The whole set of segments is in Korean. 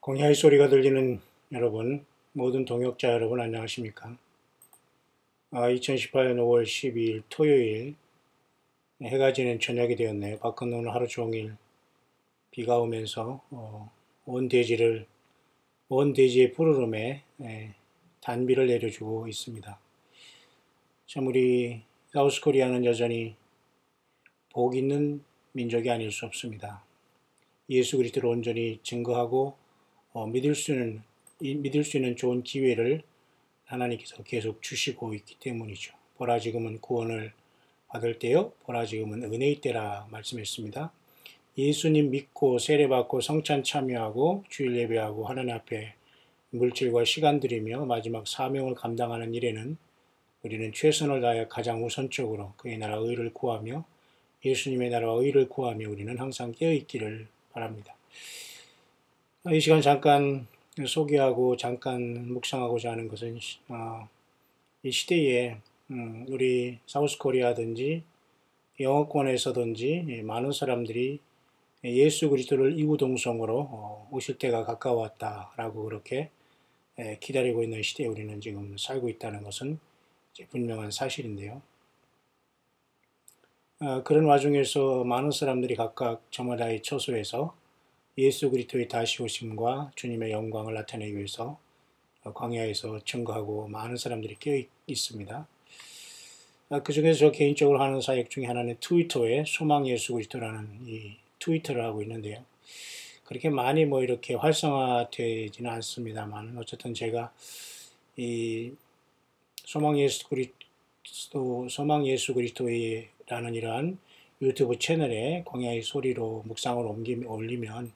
광야의 소리가 들리는 여러분, 모든 동역자 여러분 안녕하십니까? 2018년 5월 12일 토요일 해가 지는 저녁이 되었네요. 밖은 오늘 하루 종일 비가 오면서 온 대지의 푸르름에 단비를 내려주고 있습니다. 참 우리 사우스코리아는 여전히 복 있는 민족이 아닐 수 없습니다. 예수 그리스도를 온전히 증거하고 믿을 수 있는 좋은 기회를 하나님께서 계속 주시고 있기 때문이죠. 보라 지금은 구원을 받을 때요, 보라 지금은 은혜의 때라 말씀했습니다. 예수님 믿고 세례받고 성찬 참여하고 주일 예배하고 하나님 앞에 물질과 시간 들이며 마지막 사명을 감당하는 일에는 우리는 최선을 다해 가장 우선적으로 그의 나라 의를 구하며 예수님의 나라와 의를 구하며 우리는 항상 깨어있기를 바랍니다. 이 시간 잠깐 소개하고 잠깐 묵상하고자 하는 것은 이 시대에 우리 사우스코리아든지 영어권에서든지 많은 사람들이 예수 그리스도를 이구동성으로 오실 때가 가까웠다라고 그렇게 기다리고 있는 시대에 우리는 지금 살고 있다는 것은 분명한 사실인데요. 그런 와중에서 많은 사람들이 각각 저마다의 처소에서 예수 그리스도의 다시 오심과 주님의 영광을 나타내기 위해서 광야에서 증거하고 많은 사람들이 깨어 있습니다. 그 중에서 저 개인적으로 하는 사역 중에 하나는 트위터에 소망 예수 그리스도라는 이 트위터를 하고 있는데요. 그렇게 많이 이렇게 활성화되지는 않습니다만 어쨌든 제가 이 소망 예수 그리스도라는 이러한 유튜브 채널에 광야의 소리로 묵상을 올리면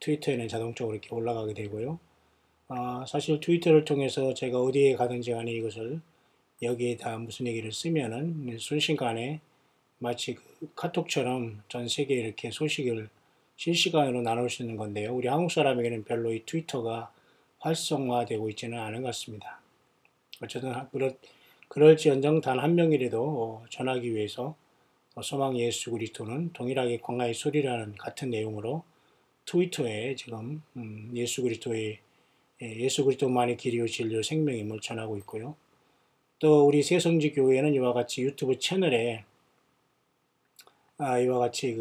트위터에는 자동적으로 이렇게 올라가게 되고요. 사실 트위터를 통해서 제가 어디에 가든지 간에 이것을 여기에다 무슨 얘기를 쓰면은 순식간에 마치 카톡처럼 전 세계에 이렇게 소식을 실시간으로 나눌 수 있는 건데요. 우리 한국 사람에게는 별로 이 트위터가 활성화되고 있지는 않은 것 같습니다. 어쨌든 그럴지언정 단 한 명이라도 전하기 위해서 소망 예수 그리스도는 동일하게 광야의 소리라는 같은 내용으로 트위터에 지금 예수 그리스도만이 길이요 진리요 생명임을 전하고 있고요. 또 우리 새성지 교회는 이와 같이 유튜브 채널에 이와 같이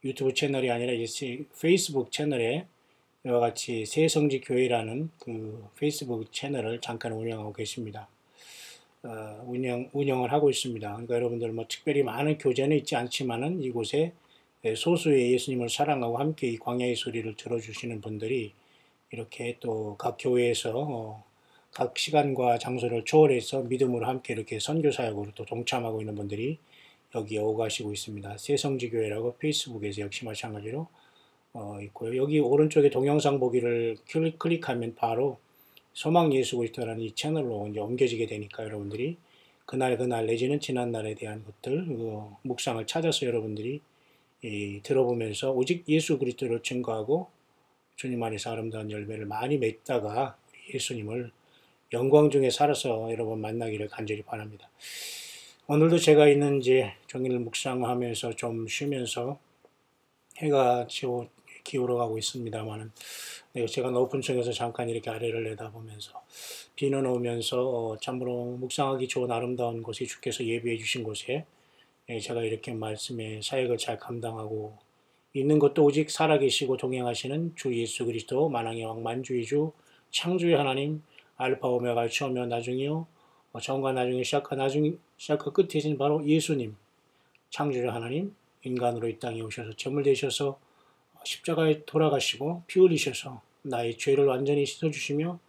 유튜브 채널이 아니라 이제 페이스북 채널에 이와 같이 새성지 교회라는 페이스북 채널을 잠깐 운영하고 계십니다. 운영을 하고 있습니다. 그러니까 여러분들 특별히 많은 교제는 있지 않지만은 이곳에 소수의 예수님을 사랑하고 함께 이 광야의 소리를 들어주시는 분들이 이렇게 또 각 교회에서 각 시간과 장소를 초월해서 믿음으로 함께 이렇게 선교 사역으로 또 동참하고 있는 분들이 여기에 오가시고 있습니다. 새성지교회라고 페이스북에서 역시 마찬가지로 있고요. 여기 오른쪽에 동영상 보기를 클릭하면 바로 소망 예수 그리스도라는 이 채널로 이제 옮겨지게 되니까 여러분들이 그날 내지는 지난날에 대한 것들 묵상을 찾아서 여러분들이 들어보면서 오직 예수 그리스도를 증거하고 주님 안에서 아름다운 열매를 많이 맺다가 예수님을 영광 중에 살아서 여러분 만나기를 간절히 바랍니다. 오늘도 제가 있는 이제 종일 묵상하면서 좀 쉬면서 해가 기울어가고 있습니다만은 제가 높은 층에서 잠깐 이렇게 아래를 내다보면서 비는 오면서 참으로 묵상하기 좋은 아름다운 곳에 주께서 예비해 주신 곳에 제가 이렇게 말씀의 사역을 잘 감당하고 있는 것도 오직 살아계시고 동행하시는 주 예수 그리스도 만왕의 왕 만주의 주 창조의 하나님 알파 오메가 처음이요 나중이요 처음과 나중에 시작과 끝이신 바로 예수님 창조의 하나님 인간으로 이 땅에 오셔서 점을 대셔서 십자가에 돌아가시고 피 흘리셔서 나의 죄를 완전히 씻어주시며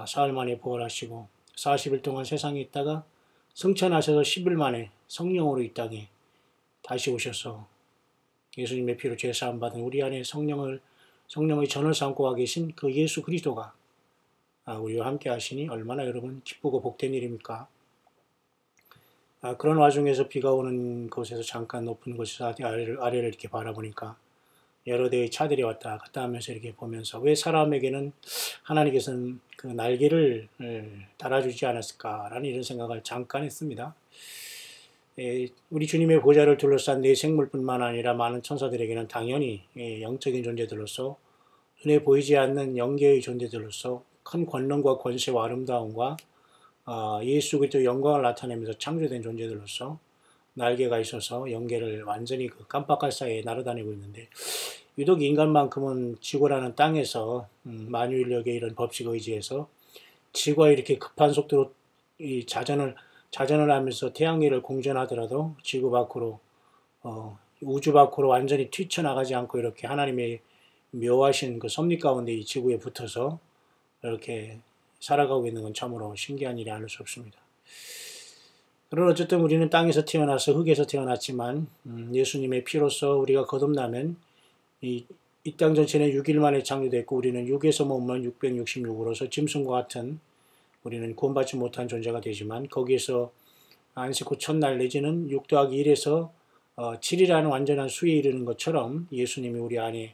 사흘 만에 부활하시고 40일 동안 세상에 있다가 승천하셔서 10일 만에 성령으로 이 땅에 다시 오셔서 예수님의 피로 죄사함 받은 우리 안에 성령의 전을 삼고 와 계신 그 예수 그리스도가 우리와 함께 하시니 얼마나 여러분 기쁘고 복된 일입니까? 그런 와중에서 비가 오는 곳에서 잠깐 높은 곳에서 아래를 이렇게 바라보니까 여러 대의 차들이 왔다 갔다 하면서 이렇게 보면서 왜 사람에게는 하나님께서는 그 날개를 달아주지 않았을까라는 이런 생각을 잠깐 했습니다. 우리 주님의 보좌를 둘러싼 네 생물뿐만 아니라 많은 천사들에게는 당연히 영적인 존재들로서 눈에 보이지 않는 영계의 존재들로서 큰 권능과 권세와 아름다움과 예수 그리스도의 영광을 나타내면서 창조된 존재들로서 날개가 있어서 영계를 완전히 그 깜빡할 사이에 날아다니고 있는데, 유독 인간만큼은 지구라는 땅에서 만유인력의 이런 법칙에 의지해서 지구와 이렇게 급한 속도로 이 자전을 하면서 태양계를 공전하더라도 지구 밖으로 우주 밖으로 완전히 뛰쳐나가지 않고 이렇게 하나님의 묘하신 그 섭리 가운데 이 지구에 붙어서 이렇게 살아가고 있는 건 참으로 신기한 일이 아닐 수 없습니다. 그러나 어쨌든 우리는 땅에서 태어나서 흙에서 태어났지만 예수님의 피로서 우리가 거듭나면 이 땅 전체는 6일 만에 창조됐고, 우리는 6에서 모으면 666으로서 짐승과 같은, 우리는 구원받지 못한 존재가 되지만 거기에서 안식 후 첫날 내지는 6 더하기 1에서 7이라는 완전한 수에 이르는 것처럼 예수님이 우리 안에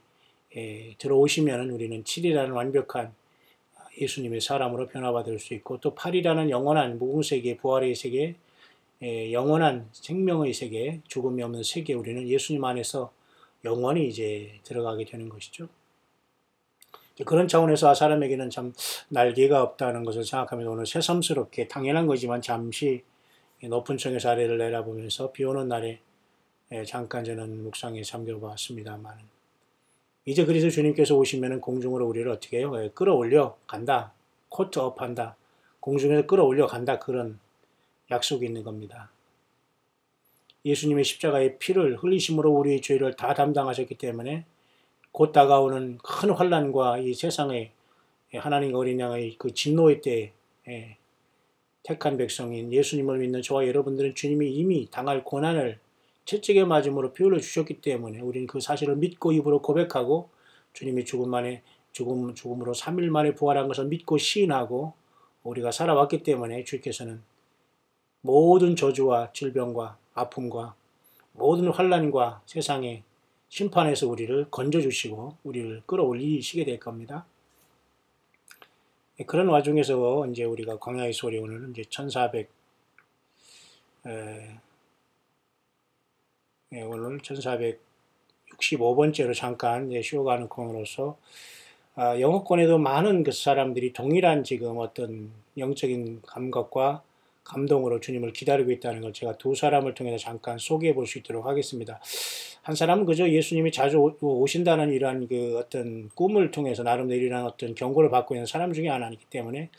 들어오시면 우리는 7이라는 완벽한 예수님의 사람으로 변화받을 수 있고, 또 8이라는 영원한 무궁세계, 부활의 세계, 영원한 생명의 세계, 죽음이 없는 세계, 우리는 예수님 안에서 영원히 이제 들어가게 되는 것이죠. 그런 차원에서 사람에게는 참 날개가 없다는 것을 생각하면 오늘 새삼스럽게, 당연한 거지만 잠시 높은 층에서 아래를 내려보면서 비 오는 날에 잠깐 저는 묵상에 잠겨봤습니다만, 이제 그리스도 주님께서 오시면 공중으로 우리를 어떻게 해요? 끌어올려 간다. 코트업 한다. 공중에서 끌어올려 간다. 그런 약속이 있는 겁니다. 예수님의 십자가의 피를 흘리심으로 우리의 죄를 다 담당하셨기 때문에 곧 다가오는 큰 환난과 이 세상의 하나님과 어린 양의 그 진노의 때에 택한 백성인 예수님을 믿는 저와 여러분들은 주님이 이미 당할 고난을 채찍에 맞음으로 피 흘려 주셨기 때문에 우리는 그 사실을 믿고 입으로 고백하고, 주님이 죽음으로 3일 만에 부활한 것을 믿고 시인하고 우리가 살아왔기 때문에 주께서는 모든 저주와 질병과 아픔과 모든 환난과 세상의 심판에서 우리를 건져주시고 우리를 끌어올리시게 될 겁니다. 그런 와중에서 이제 우리가 광야의 소리, 오늘은 이제 1465번째로 잠깐 쉬어가는 코너로서 영어권에도 많은 그 사람들이 동일한 지금 어떤 영적인 감각과 감동으로 주님을 기다리고 있다는 걸 제가 두 사람을 통해서 잠깐 소개해 볼 수 있도록 하겠습니다. 한 사람은 그저 예수님이 자주 오신다는 이러한 그 어떤 꿈을 통해서 나름대로 이러한 어떤 경고를 받고 있는 사람 중에 하나이기 때문에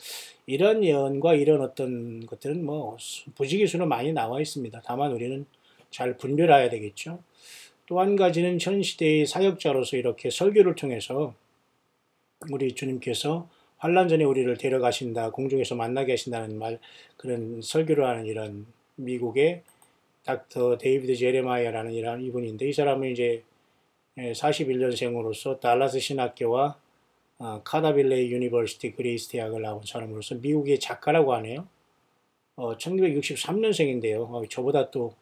이런 예언과 이런 어떤 것들은 뭐 부지기수로 많이 나와 있습니다. 다만 우리는 잘 분별해야 되겠죠. 또 한 가지는 현 시대의 사역자로서 이렇게 설교를 통해서 우리 주님께서 환난 전에 우리를 데려가신다, 공중에서 만나게 하신다는 말, 그런 설교를 하는 이런 미국의 닥터 데이비드 제레마이아라는 이분인데, 이 사람은 이제 41년생으로서 달라스 신학교와 카다빌레이 유니버시티 그레이스 대학을 나온 사람으로서 미국의 작가라고 하네요. 1963년생인데요. 저보다 또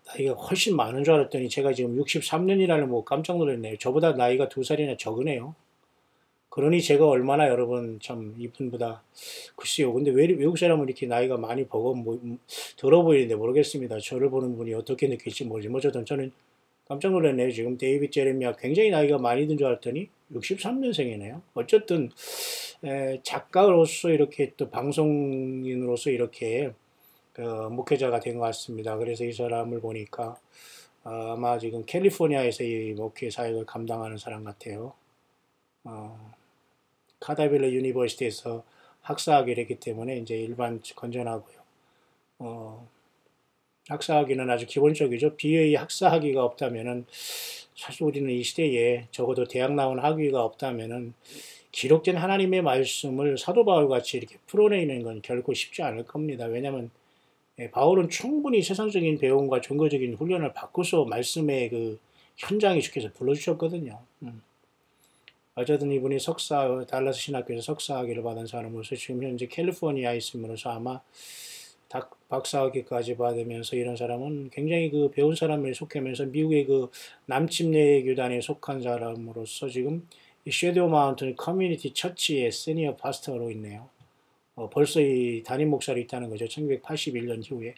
나이가 훨씬 많은 줄 알았더니 제가 지금 63년이라는 뭐 깜짝 놀랐네요. 저보다 나이가 2살이나 적으네요. 그러니 제가 얼마나 여러분 참 이분보다, 글쎄요. 근데 왜 외국 사람은 이렇게 나이가 많이 들어 보이는데 모르겠습니다. 저를 보는 분이 어떻게 느낄지 모르지. 어쨌든 저는 깜짝 놀랐네요. 지금 데이빗 제레미야 굉장히 나이가 많이 든 줄 알았더니 63년생이네요. 어쨌든 작가로서 이렇게 또 방송인으로서 이렇게 목회자가 된 것 같습니다. 그래서 이 사람을 보니까 아마 지금 캘리포니아에서 이 목회 사역을 감당하는 사람 같아요. 카다빌레 유니버시티에서 학사학위를 했기 때문에 이제 일반 건전하고요. 학사학위는 아주 기본적이죠. BA 학사학위가 없다면은, 사실 우리는 이 시대에 적어도 대학 나온 학위가 없다면은 기록된 하나님의 말씀을 사도 바울 같이 이렇게 풀어내는 건 결코 쉽지 않을 겁니다. 왜냐하면 바울은 충분히 세상적인 배움과 종교적인 훈련을 받고서 말씀의 그 현장에 주께서 불러주셨거든요. 어쨌든 이분이 달라스 신학교에서 석사학위를 받은 사람으로서 지금 현재 캘리포니아에 있음으로써 아마 박사학위까지 받으면서, 이런 사람은 굉장히 그 배운 사람에 속하면서 미국의 그 남침내 교단에 속한 사람으로서 지금 섀도우 마운틴 커뮤니티 처치의 시니어 파스터로 있네요. 벌써 이 담임 목사로 있다는 거죠. 1981년 이후에.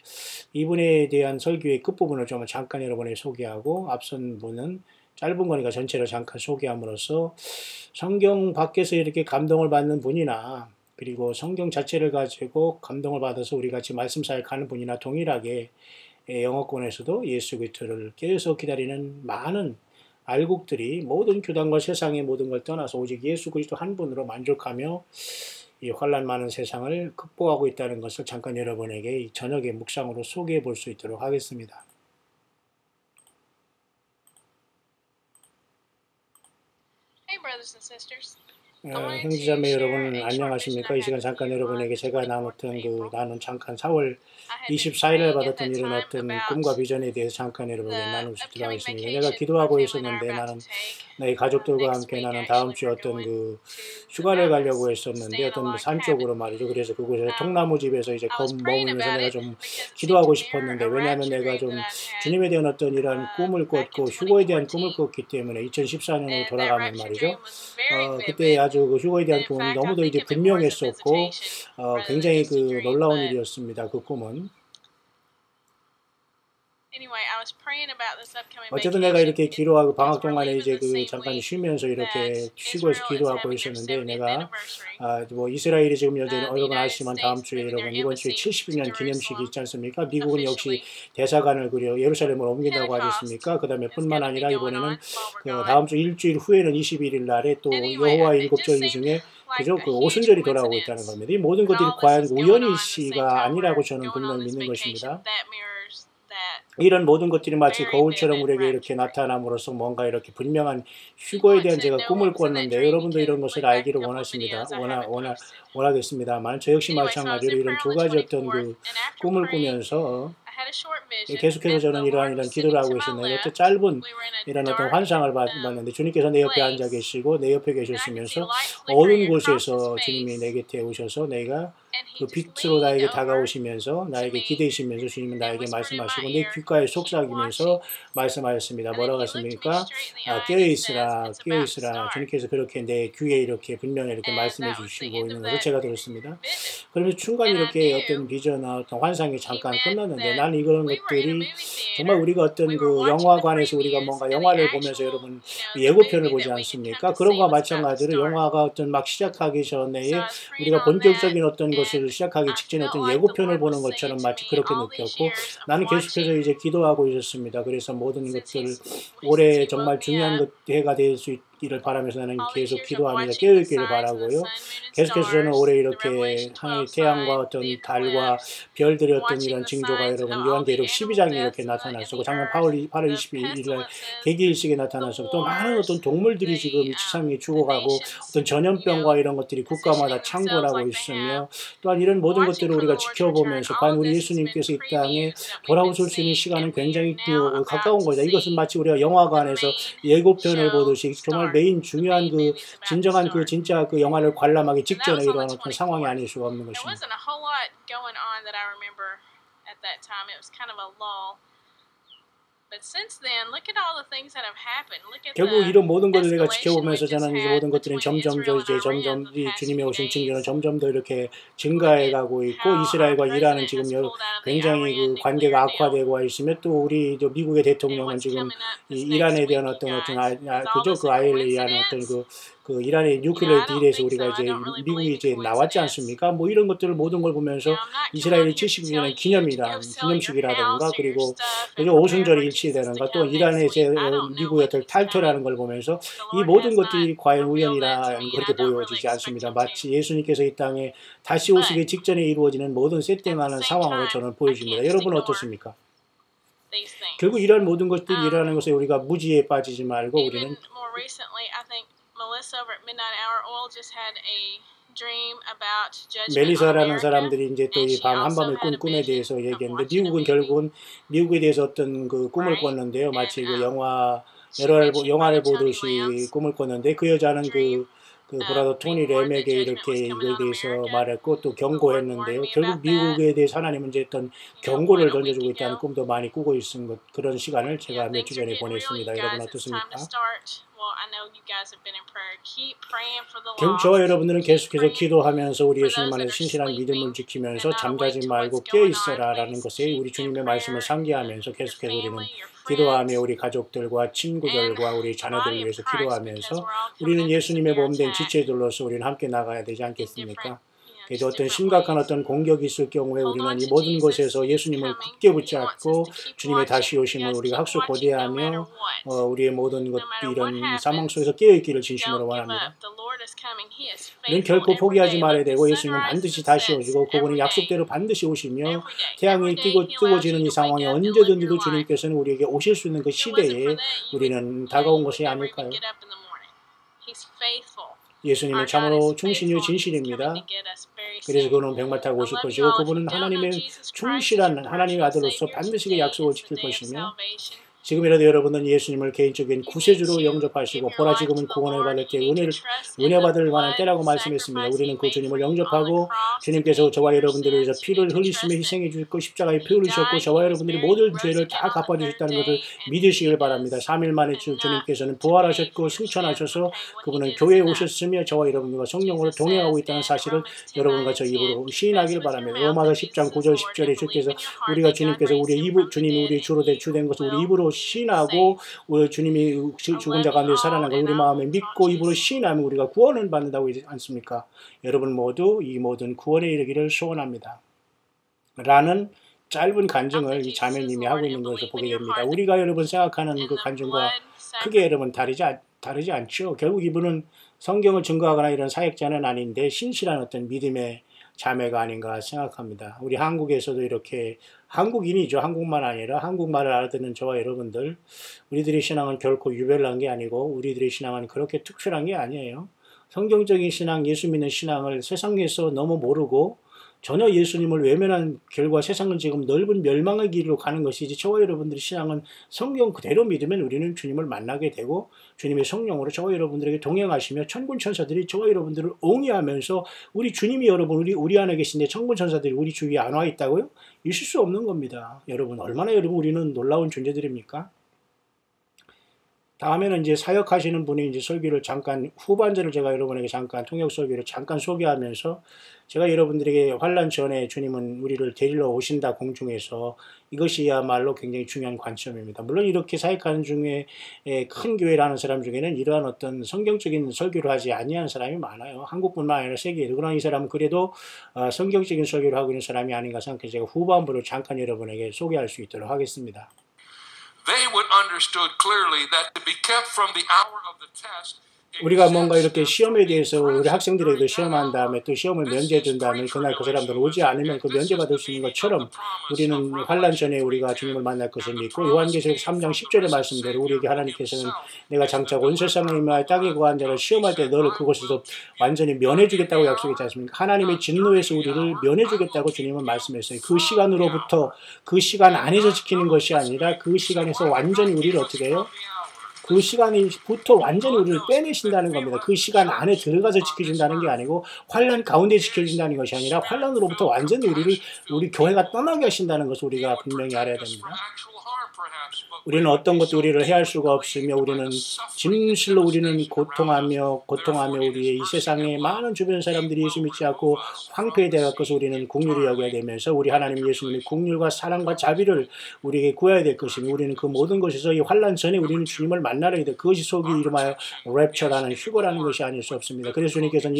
이분에 대한 설교의 끝부분을 좀 잠깐 여러분에게 소개하고 앞선 분은 짧은 거니까 전체를 잠깐 소개함으로써 성경 밖에서 이렇게 감동을 받는 분이나 그리고 성경 자체를 가지고 감동을 받아서 우리 같이 말씀 사역하는 분이나 동일하게 영어권에서도 예수 그리스도를 계속 기다리는 많은 알곡들이 모든 교단과 세상의 모든 걸 떠나서 오직 예수 그리스도 한 분으로 만족하며 이 환란 많은 세상을 극복하고 있다는 것을 잠깐 여러분에게 이 저녁의 묵상으로 소개해 볼 수 있도록 하겠습니다. Hey brothers and sisters. 형제자매 여러분 안녕하십니까? 이 시간 잠깐 여러분에게 제가 나눈 잠깐 4월 24일에 받았던 이런 어떤 꿈과 비전에 대해서 잠깐 여러분에게 나누고 싶도록 하겠습니다. 내가 기도하고 있었는데 나는 내 가족들과 함께 나는 다음 주에 어떤 그 휴가를 가려고 했었는데 어떤 산 쪽으로 말이죠. 그래서 그곳에서 통나무 집에서 이제 머물면서 내가 좀 기도하고 싶었는데 왜냐하면 내가 좀 주님에 대한 어떤 이런 꿈을 꿨고 휴거에 대한 꿈을 꿨기 때문에 2014년으로 돌아가면 말이죠. 그때 아주 그 휴거에 대한 꿈은 너무도 이제 분명했었고 굉장히 그 놀라운 일이었습니다. 그 꿈은. 어쨌든 내가 이렇게 기도하고 방학 동안에 이제 그 잠깐 쉬면서 이렇게 쉬고해서 기도하고 있었는데 내가 뭐 이스라엘이 지금 여러분 아시지만 다음 주에 여러분 이번 주에 70주년 기념식이 있지 않습니까? 미국은 역시 대사관을 예루살렘으로 옮긴다고 하지 않습니까? 그 다음에 뿐만 아니라 이번에는 그 다음 주 일주일 후에는 21일 날에 또 여호와 일곱 절기 중에 그죠? 그 오순절이 돌아오고 있다는 겁니다. 이 모든 것들이 과연 우연일시가 아니라고 저는 분명히 믿는 것입니다. 이런 모든 것들이 마치 거울처럼 우리에게 이렇게 나타남으로써 뭔가 이렇게 분명한 휴거에 대한 제가 꿈을 꿨는데 여러분도 이런 것을 알기를 원하겠습니다만 저 역시 마찬가지로 이런 두 가지 어떤 그 꿈을 꾸면서 계속해서 저는 이러한 기도를 하고 있었는데 어떤 짧은 이런 어떤 환상을 봤는데 주님께서 내 옆에 앉아 계시고 내 옆에 계셨으면서 어두운 곳에서 주님이 내 곁에 오셔서 내가 그 빛으로 나에게 다가오시면서 나에게 기대시면서 주님은 나에게 말씀하시고 내 귓가에 속삭이면서 말씀하셨습니다. 뭐라고 하십니까? 깨어있으라 깨어있으라 주님께서 그렇게 내 귀에 이렇게 분명히 이렇게 말씀해 주시고 있는 것을 제가 들었습니다. 그러면서 중간에 이렇게 어떤 비전이나 어떤 환상이 잠깐 끝났는데 나는 이런 것들이 정말 우리가 어떤 그 영화관에서 우리가 뭔가 영화를 보면서 여러분 예고편을 보지 않습니까? 그런 거와 마찬가지로 영화가 어떤 막 시작하기 전에 우리가 본격적인 어떤 것을 시작하기 직전에 어떤 예고편을 보는 것처럼 마치 그렇게 느꼈고 나는 계속해서 이제 기도하고 있었습니다. 그래서 모든 것들 올해 정말 중요한 해가 될 수 있기를 바라면서 나는 계속 기도하면서 깨어있기를 바라고요. 계속해서 저는 올해 이렇게 하나의 태양과 어떤 달과 별들의 어떤 이런 징조가 여러분 요한계시록 12장에 이렇게 나타났었고 작년 8월 22일 개기일식에 나타났었고 또 많은 어떤 동물들이 지금 치상에 죽어가고 어떤 전염병과 이런 것들이 국가마다 창궐하고 있으며 또한 이런 모든 것들을 우리가 지켜보면서 과연 우리 예수님께서 이 땅에 돌아오실 수 있는 시간은 굉장히 가까운 거죠. 이것은 마치 우리가 영화관에서 예고편을 보듯이 정말 메인 중요한 그 진정한 그 진짜 그 영화를 관람하기 직전에 이런 어떤 상황이 아닐 수가 없는 것입니다. 결국 이런 모든 것을 내가 지켜보면서 저는 이 모든 것들은 점점 이 주님의 오신 증거는 점점 더 이렇게 증가해가고 있고 이스라엘과 이란은 지금 굉장히 그 관계가 악화되고 있으며 또 우리 미국의 대통령은 지금 이 이란에 대한 어떤 그죠 그 아이레이한 어떤 그 이란의 뉴클리어 딜에서 우리가 이제 미국이 이제 나왔지 않습니까? 뭐 이런 것들을 모든 걸 보면서 이스라엘의 70주년 기념식이라든가 그리고 그죠 오순절이 일치되는가 또 이란의 이제 미국의 어떤 탈퇴라는 걸 보면서 이 모든 것들이 과연 우연이라 그렇게 보여지지 않습니다. 마치 예수님께서 이 땅에 다시 오시기 직전에 이루어지는 모든 세팅하는 상황으로 저는 보여집니다. 여러분은 어떻습니까? 결국 이런 모든 것들이 일어나는 것에 우리가 무지에 빠지지 말고 우리는 멜리사라는 사람들이 이제 또 이 밤 한밤의 꿈에 대해서 얘기했는데 미국은 결국은 미국에 대해서 어떤 그 꿈을 꿨는데요. 마치 그 영화를 보듯이 꿈을 꿨는데 그 여자는 그 브라더 토니 램에게 이렇게 이거에 대해서 말했고 또 경고했는데요. 결국 미국에 대해서 하나님은 이제 어떤 경고를 던져주고 있다는 꿈도 많이 꾸고 있는 그런 시간을 제가 몇 주 전에 보냈습니다. 여러분 어떻습니까? Well, I know you guys have been in prayer. Keep praying for the 결국 lost. 저와 여러분들은 Keep 계속해서 praying 기도하면서 우리 for 예수님 those that 안에서 are 신실한 믿음을 sleeping 지키면서 and not 잠자지 awake to 말고 what's 깨어 going on. 있어라라는 Please 것에 keep 우리 in 주님의 말씀을 prayer 상기하면서 your 계속해서 우리는 family, your 기도하며 friends, 우리 가족들과 and 친구들과 우리 the 자녀들을 body of 위해서 Christ, because 기도하면서 we're all coming 우리는 into 예수님의 severe 몸된 attack 지체들로서 우리는 함께 나가야 되지 in different, 않겠습니까? just 그래도 어떤 different 심각한 ways. 어떤 공격이 있을 경우에 Hold 우리는 on 이 to 모든 Jesus. 곳에서 He's 예수님을 coming. 굳게 He wants us 붙잡고 to keep 주님의 watching. 다시 You 오심을 guys 우리가 keep 학수 watching no matter 고대하며 what. 우리의 모든 것 No matter what 이런 상황 happens, 속에서 깨어 있기를 진심으로 don't give 원합니다. up. The Lord is coming. He is 우리는 faithful 결코 every 포기하지 day. 말아야 Like the 되고 sun 예수님은 rises 반드시 and 다시 sets 오시고 그분은 every day. 약속대로 반드시 오시며 Every day. 태양이 Every day He allows 뜨거워지는 you 이 to wake 상황에 up and live your 언제든지도 life. 주님께서는 우리에게 오실 수 있는 그 If it wasn't for 시대에 that, 우리는 다가온 것이 you would never even 아닐까요? get up in the morning. He's faithful. 예수님은 Our God 참으로 is 충신이요 faithful, and He's coming 진실입니다. to get us very 그래서 soon. 그는 백마 타고 I 오실 love you 것이고 all. If you 그분은 don't know 하나님의 Jesus Christ as 충실한 your 하나님의 personal 아들로서 Savior, 반드시 그 today 약속을 is the 지킬 day of 것이며 salvation. 지금이라도 여러분은 예수님을 개인적인 You need 구세주로 to give 영접하시고 your 보라 life to 지금은 the 구원을 Lord. 받을 때 You need to 은혜를 trust in 은혜 the 받을 만한 blood 때라고 말씀했습니다. sacrifice 우리는 He 그 made 주님을 for you on the 영접하고 cross to 주님께서 pay for 저와 your 여러분들을 위해서 sins. You 피를 need to 흘리시며 trust that 희생해 줄 것 십자가에 피 He 흘리셨고 died, 저와 He was 여러분들이 buried, 모든 He rose 죄를 again 다 on the 갚아주셨다는 third 것을 day, and 믿으시길 He 바랍니다. is 3일 만에 enough 주님께서는 to pay for 부활하셨고 your sins. 승천하셔서 Okay, what He 그분은 did is 교회에 enough. 오셨으며 저와 여러분들과 성령으로 Jesus 동행하고 says 있다는 in 사실을 Romans 10:9 여러분과 저 and 10, 입으로 confess 시인하길 with your 바랍니다. mouth 로마서 that 10장 Jesus is 9절 Lord 10절에 and believe 주께서 in your heart 우리가 that God 주님께서 raised 우리의 Him 입을 from the 주님이 dead, 우리의 and 주로 you 주된 것을 우리 will 입으로 be 시인하고 saved. 우리 주님이 I 죽은 love 자 you 가운데 all, 살아난 걸 and 우리 I 마음에 will talk 믿고 to you 입으로 soon. 시인하면 우리가 구원을 받는다고 하지 않습니까? 여러분 모두 이 모든 구원에 이르기를 소원합니다. 라는 짧은 Not that 간증을 이 Jesus is 자매님이 Lord 하고 and 있는 것을 believe 보게 in your 됩니다. heart that 우리가 여러분 생각하는 and 그 the 간증과 blood 크게 sacrifice. 여러분 다르지 않죠. 결국 이분은 성경을 증거하거나 이런 사역자는 아닌데 신실한 어떤 믿음의 자매가 아닌가 생각합니다. 우리 한국에서도 이렇게 한국인이죠. 한국만 아니라 한국말을 알아듣는 저와 여러분들 우리들의 신앙은 결코 유별난 게 아니고 우리들의 신앙은 그렇게 특별한 게 아니에요. 성경적인 신앙, 예수 믿는 신앙을 세상에서 너무 모르고 전혀 예수님을 외면한 결과 세상은 지금 넓은 멸망의 길로 가는 것이지 저와 여러분들의 신앙은 성경 그대로 믿으면 우리는 주님을 만나게 되고 주님의 성령으로 저와 여러분들에게 동행하시며 천군 천사들이 저와 여러분들을 옹이하면서 우리 주님이 여러분 우리 안에 계신데 천군 천사들이 우리 주위에 안 와 있다고요? 있을 수 없는 겁니다. 여러분 얼마나 여러분 우리는 놀라운 존재들입니까? 다음에는 이제 사역하시는 분이 이제 설교를 잠깐 후반전을 제가 여러분에게 잠깐 통역 설교를 잠깐 소개하면서 제가 여러분들에게 환난 전에 주님은 우리를 데리러 오신다 공중에서 이것이야말로 굉장히 중요한 관점입니다. 물론 이렇게 사역하는 중에 큰 교회라는 사람 중에는 이러한 어떤 성경적인 설교를 하지 아니하는 사람이 많아요. 한국뿐만 아니라 세계에도. 그러나 이 사람은 그래도 성경적인 설교를 하고 있는 사람이 아닌가 생각해서 제가 후반부를 잠깐 여러분에게 소개할 수 있도록 하겠습니다. They would understood clearly that to be kept from the hour of the test. 우리가 뭔가 이렇게 시험에 대해서 우리 학생들에게도 시험한 다음에 또 시험을 면제해 준 다음에 그날 그 사람들 오지 않으면 그 면제받을 수 있는 것처럼 우리는 환난 전에 우리가 주님을 만날 것을 믿고 요한계시록 3장 10절의 말씀대로 우리에게 하나님께서는 내가 장차 온 세상에 임하여 땅에 거한 자를 시험할 때 너를 그곳에서 완전히 면해 주겠다고 약속했지 않습니까? 하나님의 진노에서 우리를 면해 주겠다고 주님은 말씀했어요. 그 시간으로부터 그 시간 안에서 지키는 것이 아니라 그 시간에서 완전히 우리를 어떻게 해요? 그 시간부터 완전히 우리를 빼내신다는 겁니다. 그 시간 안에 들어가서 지켜준다는 게 아니고 환란 가운데 지켜준다는 것이 아니라 환란으로부터 완전히 우리 교회가 떠나게 하신다는 것을 우리가 분명히 알아야 됩니다. 우리는 어떤 것도 우리를 해할 수가 없으며 우리는 진실로 우리는 고통하며 우리의 이 세상에 많은 주변 사람들이 예수 믿지 않고 황폐에 대하여서 우리는 긍휼히 여겨야 되면서 우리 하나님 예수님의 긍휼과 사랑과 자비를 우리에게 구해야 될 것이며 우리는 그 모든 것에서 이 환난 전에 우리는 주님을 만나야 돼. 그것이 속이 이름하여 랩처라는 휴거라는 것이 아닐 수 없습니다. 그래서 주님께서는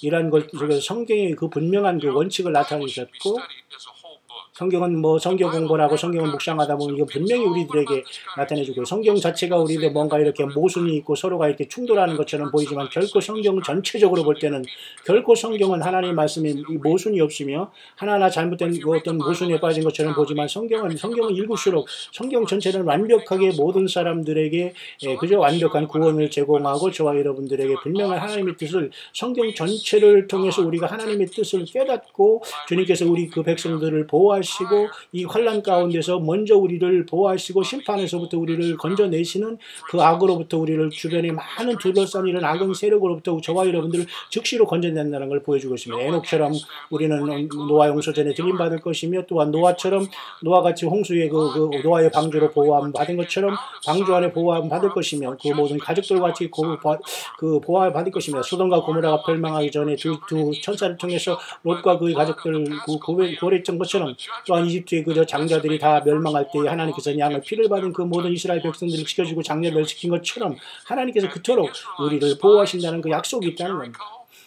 이러한 걸 성경의 그 분명한 그 원칙을 나타내셨고 성경은 뭐 성경 공부를 하고 성경을 묵상하다 보면 이거 분명히 우리들에게 나타내주고 성경 자체가 우리들 뭔가 이렇게 모순이 있고 서로가 이렇게 충돌하는 것처럼 보이지만 결코 성경 전체적으로 볼 때는 결코 성경은 하나님의 말씀에 모순이 없으며 하나하나 잘못된 어떤 모순에 빠진 것처럼 보지만 성경은 읽을수록 성경 전체는 완벽하게 모든 사람들에게 그저 완벽한 구원을 제공하고 저와 여러분들에게 분명한 하나님의 뜻을 성경 전체를 통해서 우리가 하나님의 뜻을 깨닫고 주님께서 우리 그 백성들을 보호하시고 보호하시고 이 환난 가운데서 먼저 우리를 보호하시고 심판에서부터 우리를 건져내시는 그 악으로부터 우리를 주변에 많은 둘러싼 이런 악은 세력으로부터 저와 여러분들을 즉시로 건져낸다는 걸 보여주고 있습니다. 에녹처럼 우리는 노아 용서 전에 들림받을 것이며 또한 노아처럼 노아같이 홍수의 그 노아의 방주로 보호함 받은 것처럼 방주 안에 보호함 받을 것이며 그 모든 가족들과 같이 그 보호함 받을 것입니다. 소돔과 고모라가 멸망하기 전에 두 천사를 통해서 롯과 그의 가족들을 구원했던 것처럼 또한 이집트의 그 장자들이 다 멸망할 때 하나님께서 양을 피를 받은 그 모든 이스라엘 백성들을 지켜주고 장자들을 지킨 것처럼 하나님께서 그토록 우리를 보호하신다는 그 약속이 있다는 겁니다.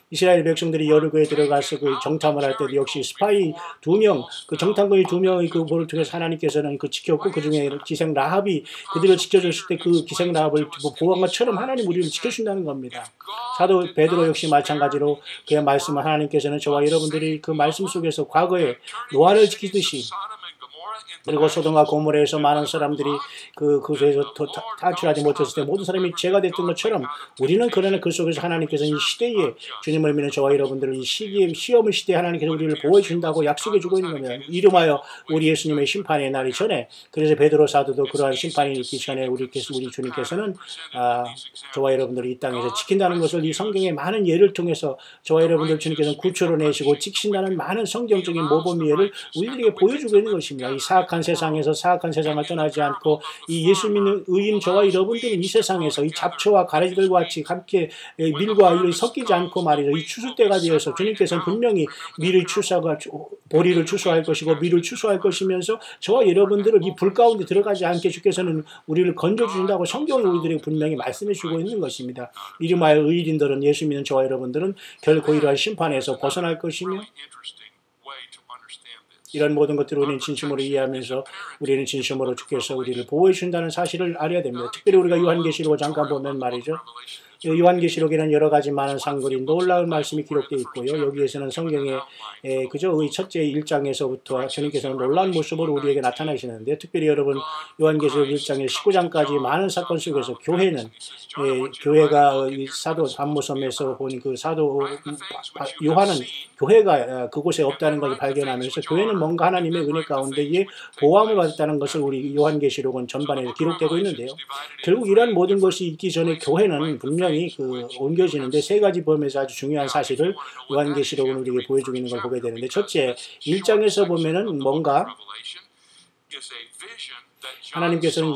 이스라엘 백성들이 여리고에 들어가서 그 정탐을 할 때도 역시 스파이 2명, 그 정탐꾼이 2명의 그 볼을 통해서 하나님께서는 그 지켰고 그 중에 기생 라합이 그들을 지켜줬을 때 그 기생 라합을 보호한 것처럼 하나님 우리를 지켜준다는 겁니다. 사도 베드로 역시 마찬가지로 그의 말씀을 하나님께서는 저와 여러분들이 그 말씀 속에서 과거에 노아를 지키듯이 그리고 소돔과 고모라에서 많은 사람들이 그에서 탈출하지 못했을 때 모든 사람이 죄가 됐던 것처럼 우리는 그러나 그 속에서 하나님께서 이 시대에 주님을 믿는 저와 여러분들을 이 시험의 시대에 하나님께서 우리를 보호해 준다고 약속해 주고 있는 겁니다. 이름하여 우리 예수님의 심판의 날이 전에 그래서 베드로 사도도 그러한 심판이 있기 전에 우리 주님께서는 저와 여러분들을 이 땅에서 지킨다는 것을 이 성경의 많은 예를 통해서 저와 여러분들 주님께서는 구초로 내시고 지키신다는 많은 성경적인 모범 예를 우리들에게 보여주고 있는 것입니다. 이 사악한 세상에서 사악한 세상을 떠나지 않고 이 예수 믿는 의인 저와 여러분들은 이 세상에서 이 잡초와 가래들과 같이 함께 밀과 섞이지 않고 말이죠. 이 추수 때가 되어서 주님께서는 분명히 보리를 추수할 것이고 밀을 추수할 것이면서 저와 여러분들을 이 불 가운데 들어가지 않게 주께서는 우리를 건져주신다고 성경이 우리들에게 분명히 말씀해 주고 있는 것입니다. 이름하여 의인들은 예수 믿는 저와 여러분들은 결코 이러한 심판에서 벗어날 것이며 이런 모든 것들을 우리는 진심으로 이해하면서 우리는 진심으로 주께서 우리를 보호해 준다는 사실을 알아야 됩니다. 특별히 우리가 요한계시록을 잠깐 보면 말이죠. 요한계시록에는 여러 가지 많은 상글이 놀라운 말씀이 기록되어 있고요. 여기에서는 성경의 그저 첫째 1장에서부터 주님께서는 놀라운 모습으로 우리에게 나타나시는데 특별히 여러분 요한계시록 1장에 19장까지 많은 사건 속에서 교회는 교회가 사도 반모섬에서 본 그 사도 요한은 교회가 그곳에 없다는 것을 발견하면서 교회는 뭔가 하나님의 은혜 가운데에 보호함을 받았다는 것을 우리 요한계시록은 전반에 기록되고 있는데요. 결국 이러한 모든 것이 있기 전에 교회는 분명히 옮겨지는데 세 가지 범위에서 아주 중요한 사실을 요한계시록은 우리에게 보여주고 있는 걸 보게 되는데 첫째 1장에서 보면은 뭔가 하나님께서는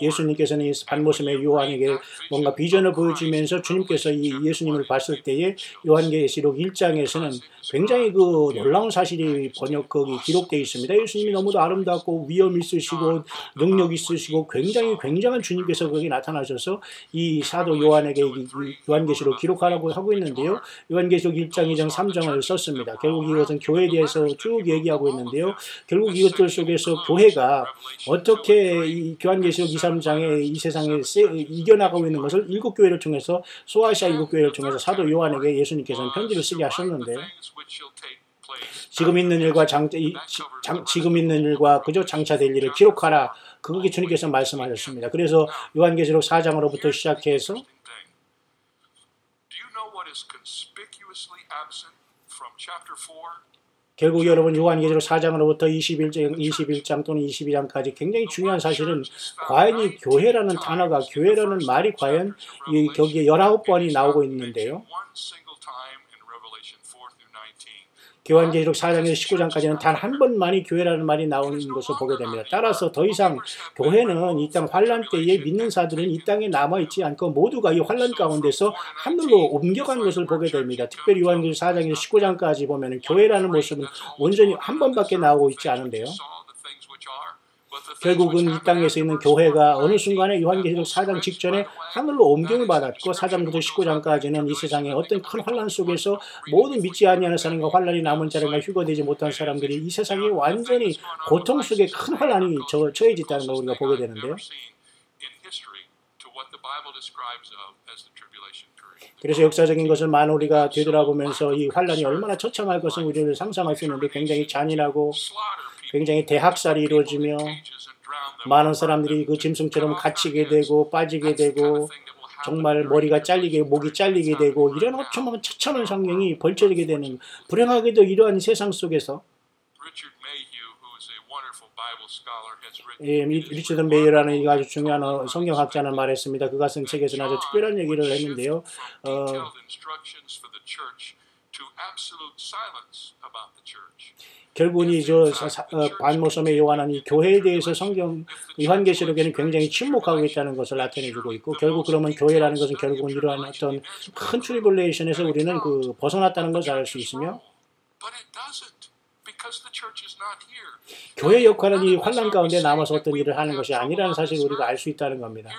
예수님께서는 반모섬의 요한에게 뭔가 비전을 보여주면서 주님께서 이 예수님을 봤을 때에 요한계시록 1장에서는 굉장히 그 놀라운 사실이 거기 기록되어 있습니다. 예수님이 너무도 아름답고 위엄 있으시고 능력 있으시고 굉장한 주님께서 거기 나타나셔서 이 사도 요한에게 요한계시록 기록하라고 하고 있는데요. 요한계시록 1장, 2장, 3장을 썼습니다. 결국 이것은 교회에 대해서 쭉 얘기하고 있는데요. 결국 이것들 속에서 교회가 어떻게 이 요한계시록 2, 3장에 이 세상에 이겨나가고 있는 것을 7교회를 통해서 소아시아 7교회를 통해서 사도 요한에게 예수님께서는 편지를 쓰게 하셨는데요. 지금 있는 일과 그저 장차될 일을 기록하라. 그렇게 주님께서 말씀하셨습니다. 그래서 요한계시록 4장으로부터 시작해서 결국 여러분 요한계시록 4장으로부터 21장 또는 22장까지 굉장히 중요한 사실은 과연 이 교회라는 단어가 교회라는 말이 과연 거기에 19번이 나오고 있는데요. 요한계시록 4장에서 19장까지는 단 한 번만이 교회라는 말이 나오는 것을 보게 됩니다. 따라서 더 이상 교회는 이 땅 환란 때에 믿는 자들은 이 땅에 남아있지 않고 모두가 이 환란 가운데서 하늘로 옮겨간 것을 보게 됩니다. 특별히 요한계시록 4장에서 19장까지 보면 교회라는 모습은 온전히 한 번밖에 나오고 있지 않은데요. 결국은 이 땅에서 있는 교회가 어느 순간에 요한계시록 4장 직전에 하늘로 옮김을 받았고 4장부터 19장까지는 이 세상의 어떤 큰 환란 속에서 모든 믿지 아니하는 사람과 환란이 남은 자들과 휴거되지 못한 사람들이 이 세상에 완전히 고통 속에 큰 환란이 처해져 있다는 걸 우리가 보게 되는데요. 그래서 역사적인 것을 많이 우리가 되돌아보면서 이 환란이 얼마나 처참할 것을 우리를 상상할 수 있는데 굉장히 잔인하고 굉장히 대학살이 이루어지며 많은 사람들이 그 짐승처럼 갇히게 되고 빠지게 되고 정말 머리가 잘리게 목이 잘리게 되고 이런 어처구니 처참한 상황이 벌쳐지게 되는 불행하게도 이러한 세상 속에서 리처드 메이어라는 이 아주 중요한 성경학자는 말했습니다. 그가 쓴 책에서는 아주 특별한 얘기를 했는데요. 결국은 이저 반모섬의 요한은 이 교회에 대해서 성경 요한계시록에는 굉장히 침묵하고 있다는 것을 나타내주고 있고, 결국 그러면 교회라는 것은 결국은 이러한 어떤 큰 트리블레이션에서 우리는 그 벗어났다는 것을 알 수 있으며, 교회 역할은 이 환난 가운데 남아서 어떤 일을 하는 것이 아니라는 사실을 우리가 알 수 있다는 겁니다.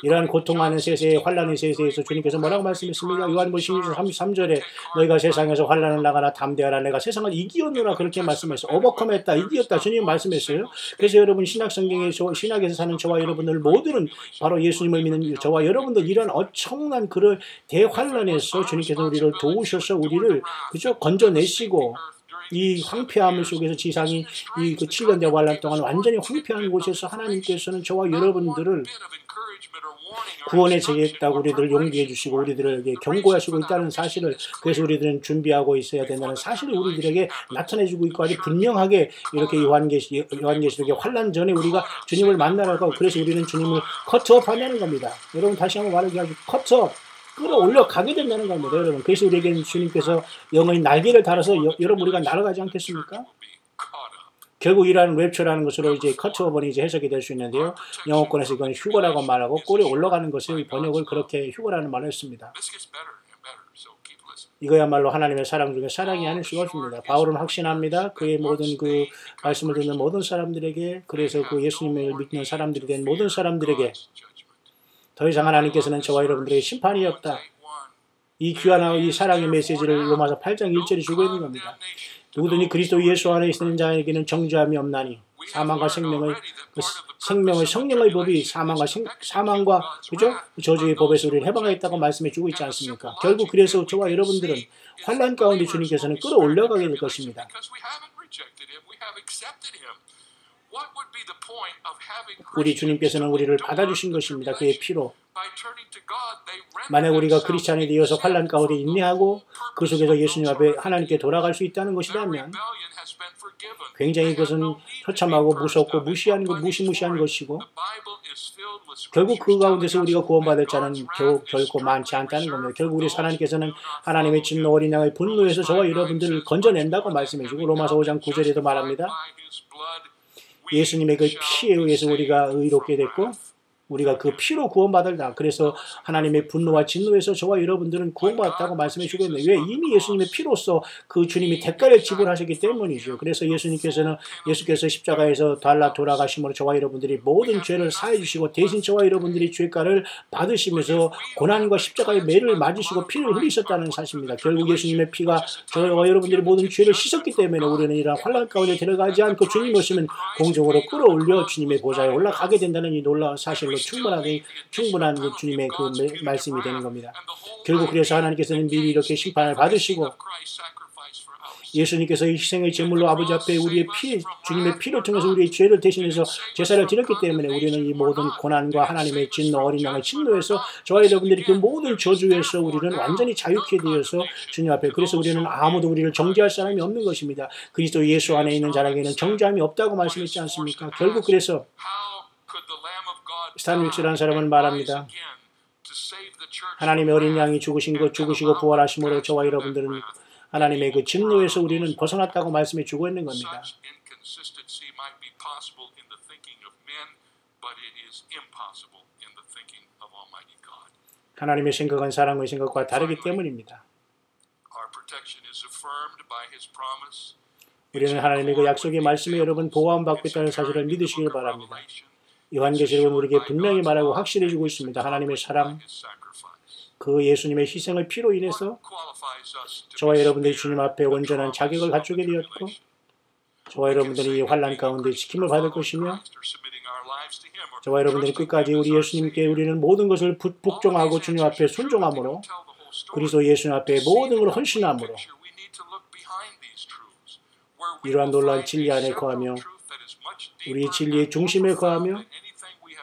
이러한 고통하는 세세의 환난의 세세에서 주님께서 뭐라고 말씀했습니까? 요한복음 16장 33절에 너희가 세상에서 환난을 나가나 담대하라, 내가 세상을 이기었노라, 그렇게 말씀했어요. 오버컴했다, 이기었다, 주님 말씀했어요. 그래서 여러분 신약에서 사는 저와 여러분들 모두는 바로 예수님을 믿는 저와 여러분들 이런 엄청난 그런 대환난에서 주님께서 우리를 도우셔서 우리를 그저 건져내시고, 이 황폐함 속에서 지상이 이 그 7년 대환란 동안 완전히 황폐한 곳에서 하나님께서는 저와 여러분들을 구원에 제겠다고 우리들을 용기해 주시고 우리들에게 경고하시고 있다는 사실을, 그래서 우리들은 준비하고 있어야 된다는 사실을 우리들에게 나타내주고 있고, 아주 분명하게 이렇게 요한계시록의 환난 전에 우리가 주님을 만나라고, 그래서 우리는 주님을 커트업 하냐는 겁니다. 여러분 다시 한번 말하기 커트업, 끌어올려 가게 된다는 겁니다, 여러분. 그래서 우리에게는 주님께서 영원히 날개를 달아서 여러분 우리가 날아가지 않겠습니까? 결국 이러한 랩처라는 것으로 이제 커트오버는 이제 해석이 될 수 있는데요. 영어권에서 이건 휴거라고 말하고 꼴에 올라가는 것을 번역을 그렇게 휴거라는 말을 했습니다. 이거야말로 하나님의 사랑 중에 사랑이 아닐 수가 없습니다. 바울은 확신합니다. 그의 모든 그 말씀을 듣는 모든 사람들에게, 그래서 그 예수님을 믿는 사람들이 된 모든 사람들에게 더 이상 하나님께서는 저와 여러분들에게 심판이 없다, 이 귀한 이 사랑의 메시지를 로마서 8장 1절이 주고 있는 겁니다. 누구든지 그리스도 예수 안에 있는 자에게는 정죄함이 없나니 사망과 생명의 성령의 법이 사망과 그죠? 저주의 법에서 우리를 해방하겠다고 말씀해 주고 있지 않습니까? 결국 그래서 저와 여러분들은 환난 가운데 주님께서는 끌어올려가게 될 것입니다. 우리 주님께서는 우리를 받아주신 것입니다. 그의 피로. 만약 우리가 크리스찬이 되어서 환난 가운데 인내하고 그 속에서 예수님 앞에 하나님께 돌아갈 수 있다는 것이라면 굉장히 그것은 처참하고 무섭고 무시무시한 것이고, 결국 그 가운데서 우리가 구원받을 자는 결코 많지 않다는 겁니다. 결국 우리 하나님께서는 하나님의 진노 어린 양의 분노에서 저와 여러분들을 건져낸다고 말씀해주고, 로마서 5장 9절에도 말합니다. 예수님의 그 피에 의해서 우리가 의롭게 됐고 우리가 그 피로 구원받을다. 그래서 하나님의 분노와 진노에서 저와 여러분들은 구원받았다고 말씀해 주고 있는데, 왜? 이미 예수님의 피로써 그 주님이 대가를 지불하셨기 때문이죠. 그래서 예수께서 십자가에서 돌아가심으로 저와 여러분들이 모든 죄를 사해 주시고 대신 저와 여러분들이 죄가를 받으시면서 고난과 십자가의 매를 맞으시고 피를 흘리셨다는 사실입니다. 결국 예수님의 피가 저와 여러분들이 모든 죄를 씻었기 때문에 우리는 이런 환난 가운데 들어가지 않고 주님 오시면 공중으로 끌어올려 주님의 보좌에 올라가게 된다는 이 놀라운 사실로 충분한 주님의 그 말씀이 되는 겁니다. 결국 그래서 하나님께서는 미리 이렇게 심판을 받으시고 예수님께서 이 희생의 제물로 아버지 앞에 우리의 주님의 피를 통해서 우리의 죄를 대신해서 제사를 드렸기 때문에 우리는 이 모든 고난과 하나님의 진노 어린 양의 진노에서 저와 여러분들이 그 모든 저주에서 우리는 완전히 자유케 되어서 주님 앞에, 그래서 우리는 아무도 우리를 정죄할 사람이 없는 것입니다. 그리스도 예수 안에 있는 자에게는 정죄함이 없다고 말씀했지 않습니까? 결국 그래서 스탄 윌스라는 사람은 말합니다. 하나님의 어린 양이 죽으시고 부활하심으로 저와 여러분들은 하나님의 그 진노에서 우리는 벗어났다고 말씀해 주고 있는 겁니다. 하나님의 생각은 사람의 생각과 다르기 때문입니다. 우리는 하나님의 그 약속의 말씀에 여러분 보호받고 있다는 사실을 믿으시길 바랍니다. 요한계시록은 우리에게 분명히 말하고 확실해 주고 있습니다. 하나님의 사랑, 그 예수님의 희생의 피로 인해서 저와 여러분들이 주님 앞에 온전한 자격을 갖추게 되었고 저와 여러분들이 환난 가운데 지킴을 받을 것이며 저와 여러분들이 끝까지 우리 예수님께 우리는 모든 것을 복종하고 주님 앞에 순종함으로 그리스도 예수님 앞에 모든 걸 헌신함으로 이러한 놀라운 진리 안에 거하며 우리 진리의 중심에 거하며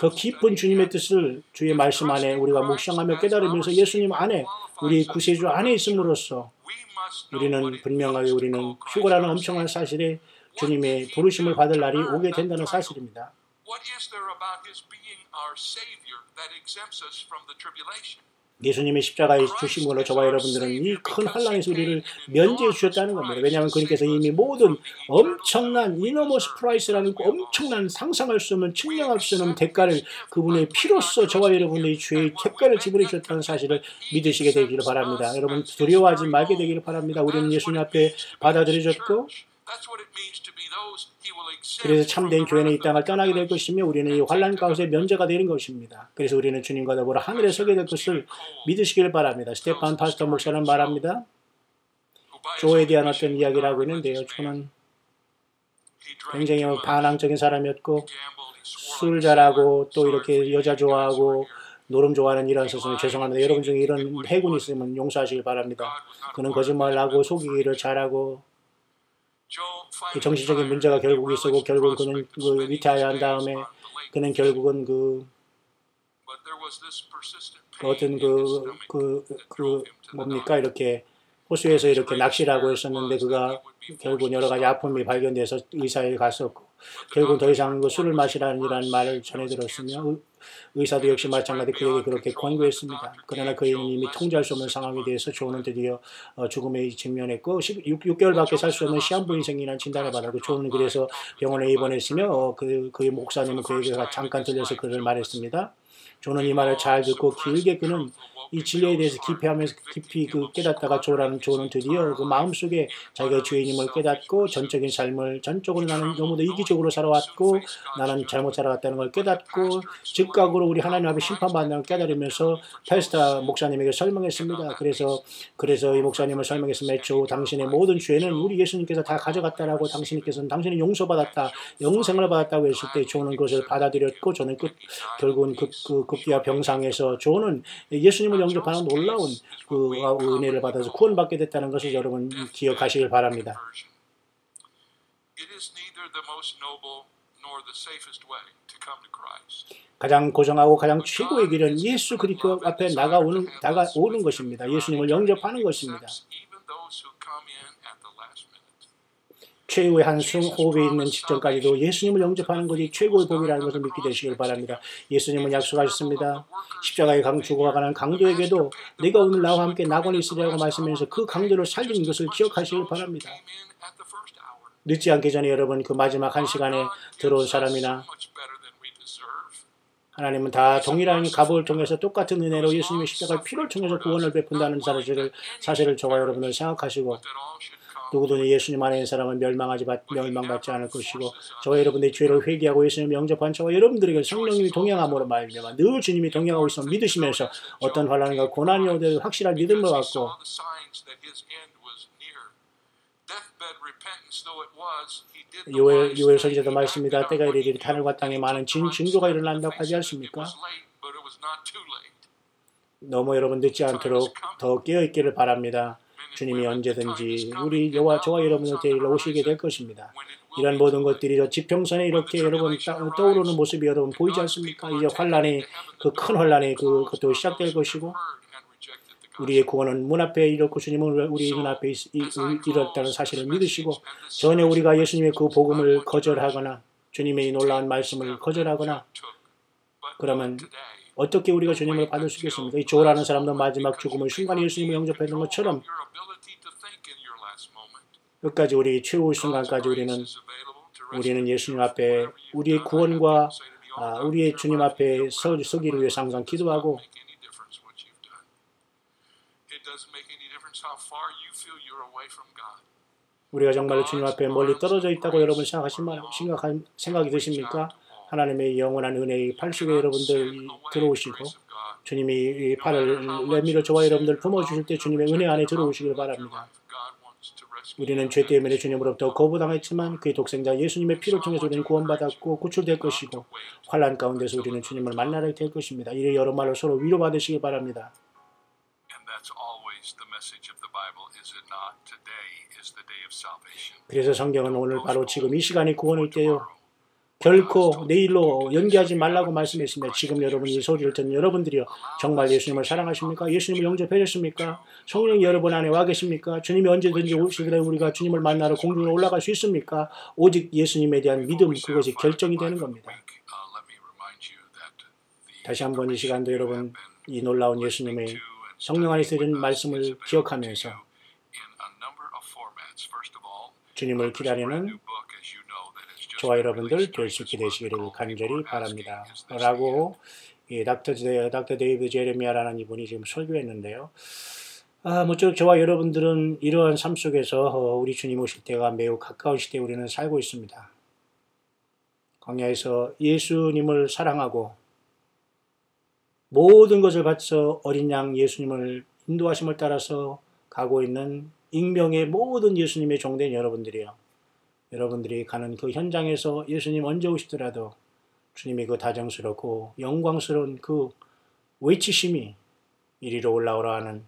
더 깊은 주님의 뜻을 주의 말씀 안에 우리가 묵상하며 깨달으면서 예수님 안에 우리 구세주 안에 있음으로써 우리는 분명하게 우리는 휴거라는 엄청난 사실에 주님의 부르심을 받을 날이 오게 된다는 사실입니다. What is there about his being our Savior that exempts us from the tribulation? 예수님의 십자가에 주신 걸로 저와 여러분들은 이 큰 환란에서 우리를 면제해 주셨다는 겁니다. 왜냐하면 그님께서 이미 모든 엄청난 이너머스 프라이스라는 엄청난 상상할 수 없는 측량할 수 없는 대가를 그분의 피로써 저와 여러분의 죄의 대가를 지불해 주셨다는 사실을 믿으시게 되기를 바랍니다. 여러분 두려워하지 말게 되기를 바랍니다. 우리는 예수님 앞에 받아들여졌고 그래서 참된 교회는 이 땅을 떠나게 될 것이며 우리는 이 환란 가운데 면제가 되는 것입니다. 그래서 우리는 주님과 더불어 하늘에 서게 될 것을 믿으시길 바랍니다. 스테판 파스터 목사는 말합니다. 조에 대한 어떤 이야기를 하고 있는데요. 저는 굉장히 반항적인 사람이었고 술 잘하고 또 이렇게 여자 좋아하고 노름 좋아하는 이런 스승이 죄송합니다. 여러분 중에 이런 해군이 있으면 용서하시길 바랍니다. 그는 거짓말하고 속이기를 잘하고 그 정신적인 문제가 결국 있었고 결국 그는 그 리타이어한 다음에 그는 결국은 그 어떤 뭡니까 이렇게 호수에서 이렇게 낚시를 하고 있었는데 그가 결국 여러 가지 아픔이 발견돼서 의사에 갔었고 결국 더 이상 그 술을 마시라는 이런 말을 전해 들었으며 의사도 역시 마찬가지 그에게 그렇게 권고했습니다. 그러나 그는 이미 통제할 수 없는 상황에 대해서 조는 드디어 죽음에 직면했고 6개월밖에 살 수 없는 시한부 인생이라는 진단을 받았고 조는 그래서 병원에 입원했으며 그의 목사님은 그에게 잠깐 들려서 그를 말했습니다. 조는 이 말을 잘 듣고 길게 그는 이 진리에 대해서 깊이 깨닫다가 조는 드디어 그 마음속에 자기가 죄인임을 깨닫고 전적인 삶을 전적으로 나는 너무도 이기적으로 살아왔고 나는 잘못 살아왔다는 걸 깨닫고 즉각으로 우리 하나님 앞에 심판받는 걸 깨달으면서 페스타 목사님에게 설명했습니다. 그래서 이 목사님을 설명했으면 조 당신의 모든 죄는 우리 예수님께서 다 가져갔다라고 당신께서는 당신이 용서받았다 영생을 받았다고 했을 때 조는 그것을 받아들였고 저는 결국은 급기야 병상에서 조는 예수님을 영접하는 놀라운 그 은혜를 받아서 구원받게 됐다는 것을 여러분 기억하시길 바랍니다. 가장 고정하고 가장 최고의 길은 예수 그리스도 앞에 다가오는 것입니다. 예수님을 영접하는 것입니다. 최후의 한숨 호흡에 있는 직전까지도 예수님을 영접하는 것이 최고의 복이라는 것을 믿게 되시길 바랍니다. 예수님은 약속하셨습니다. 십자가에 죽어가는 강도에게도 내가 오늘 나와 함께 낙원에 있으리라고 말씀하면서 그 강도를 살린 것을 기억하시길 바랍니다. 늦지 않기 전에 여러분 그 마지막 한 시간에 들어온 사람이나 하나님은 다 동일한 값을 통해서 똑같은 은혜로 예수님의 십자가의 피를 통해서 구원을 베푼다는 사실을 저와 여러분들 생각하시고 누구든지 예수님 안에 있는 사람은 멸망받지 않을 것이고 저와 여러분들의 죄를 회개하고 예수님을 영접한 저와 여러분들에게 성령님이 동행함으로 말미암아 늘 주님이 동행하고 있음을 믿으시면서 어떤 환난과 고난이 오더라도 확실한 믿음을 갖고 요엘 선지자도 말씀입니다. 때가 이르리니 하늘과 땅에 많은 징조가 일어난다고 하지 않습니까? 너무 여러분 늦지 않도록 더 깨어있기를 바랍니다. 주님이 언제든지 우리 저와 여러분을 데리러 오시게 될 것입니다. 이런 모든 것들이 저 지평선에 이렇게 여러분 떠오르는 모습이 여러분 보이지 않습니까? 이제 환란이 그 큰 환란이 그것도 시작될 것이고 우리의 구원은 문 앞에 이렇고 주님은 우리 눈앞에 이뤘다는 사실을 믿으시고 전혀 우리가 예수님의 그 복음을 거절하거나 주님의 놀라운 말씀을 거절하거나 그러면 어떻게 우리가 주님을 받을 수 있겠습니까? 이 조라는 사람도 마지막 죽음의 순간에 예수님을 영접했던 것처럼 끝까지 우리 최후의 순간까지 우리는 예수님 앞에 우리의 구원과 우리의 주님 앞에 서기를 위해서 항상 기도하고 우리가 정말로 주님 앞에 멀리 떨어져 있다고 여러분 생각이 드십니까? 하나님의 영원한 은혜의 팔 속에 여러분들 들어오시고 주님이 팔을 내밀어 저와 여러분들 품어주실 때 주님의 은혜 안에 들어오시길 바랍니다. 우리는 죄 때문에 주님으로부터 거부당했지만 그의 독생자 예수님의 피를 통해서 우리는 구원받았고 구출될 것이고 환난 가운데서 우리는 주님을 만나게 될 것입니다. 이를 여러 말로 서로 위로받으시기 바랍니다. 그래서 성경은 오늘 바로 지금 이 시간이 구원의 때요. 결코 내일로 연기하지 말라고 말씀했습니다. 지금 여러분 이 소리를 듣는 여러분들이요, 정말 예수님을 사랑하십니까? 예수님을 영접하셨습니까? 성령이 여러분 안에 와 계십니까? 주님이 언제든지 오시더라도 우리가 주님을 만나러 공중으로 올라갈 수 있습니까? 오직 예수님에 대한 믿음, 그것이 결정이 되는 겁니다. 다시 한번 이 시간도 여러분 이 놀라운 예수님의 성령 안에서 들은 말씀을 기억하면서 주님을 기다리는 저와 여러분들 될 수 있게 되시기를 간절히 바랍니다. 라고 닥터 데이비드 제레미야라는 이분이 지금 설교했는데요. 모쪼록 저와 여러분들은 이러한 삶 속에서 우리 주님 오실 때가 매우 가까운 시대에 우리는 살고 있습니다. 광야에서 예수님을 사랑하고 모든 것을 바쳐 어린 양 예수님을 인도하심을 따라서 가고 있는 익명의 모든 예수님의 종된 여러분들이요, 여러분들이 가는 그 현장에서 예수님 언제 오시더라도 주님의 그 다정스럽고 영광스러운 그 외치심이 이리로 올라오라 하는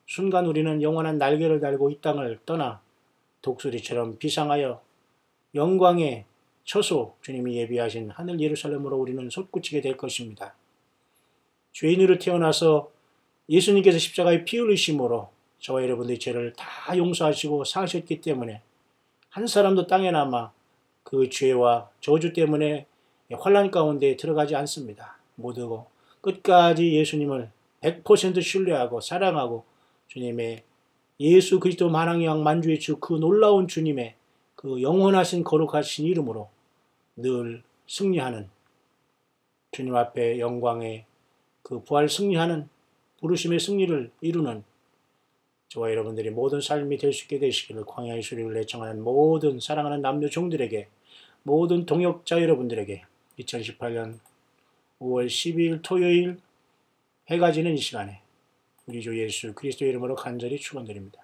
순간 우리는 영원한 날개를 달고 이 땅을 떠나 독수리처럼 비상하여 영광의 처소 주님이 예비하신 하늘 예루살렘으로 우리는 솟구치게 될 것입니다. 죄인으로 태어나서 예수님께서 십자가에 피 흘리심으로 저와 여러분들의 죄를 다 용서하시고 사하셨기 때문에 한 사람도 땅에 남아 그 죄와 저주 때문에 환난 가운데 들어가지 않습니다. 모두 끝까지 예수님을 100% 신뢰하고 사랑하고 주님의 예수 그리스도 만왕의 왕 만주의 주 그 놀라운 주님의 그 영원하신 거룩하신 이름으로 늘 승리하는, 주님 앞에 영광의 그 부활 승리하는 부르심의 승리를 이루는 저와 여러분들이 모든 삶이 될 수 있게 되시기를 광야의 소리를 애청하는 모든 사랑하는 남녀 종들에게, 모든 동역자 여러분들에게 2018년 5월 12일 토요일 해가 지는 이 시간에 우리 주 예수 그리스도의 이름으로 간절히 축원드립니다.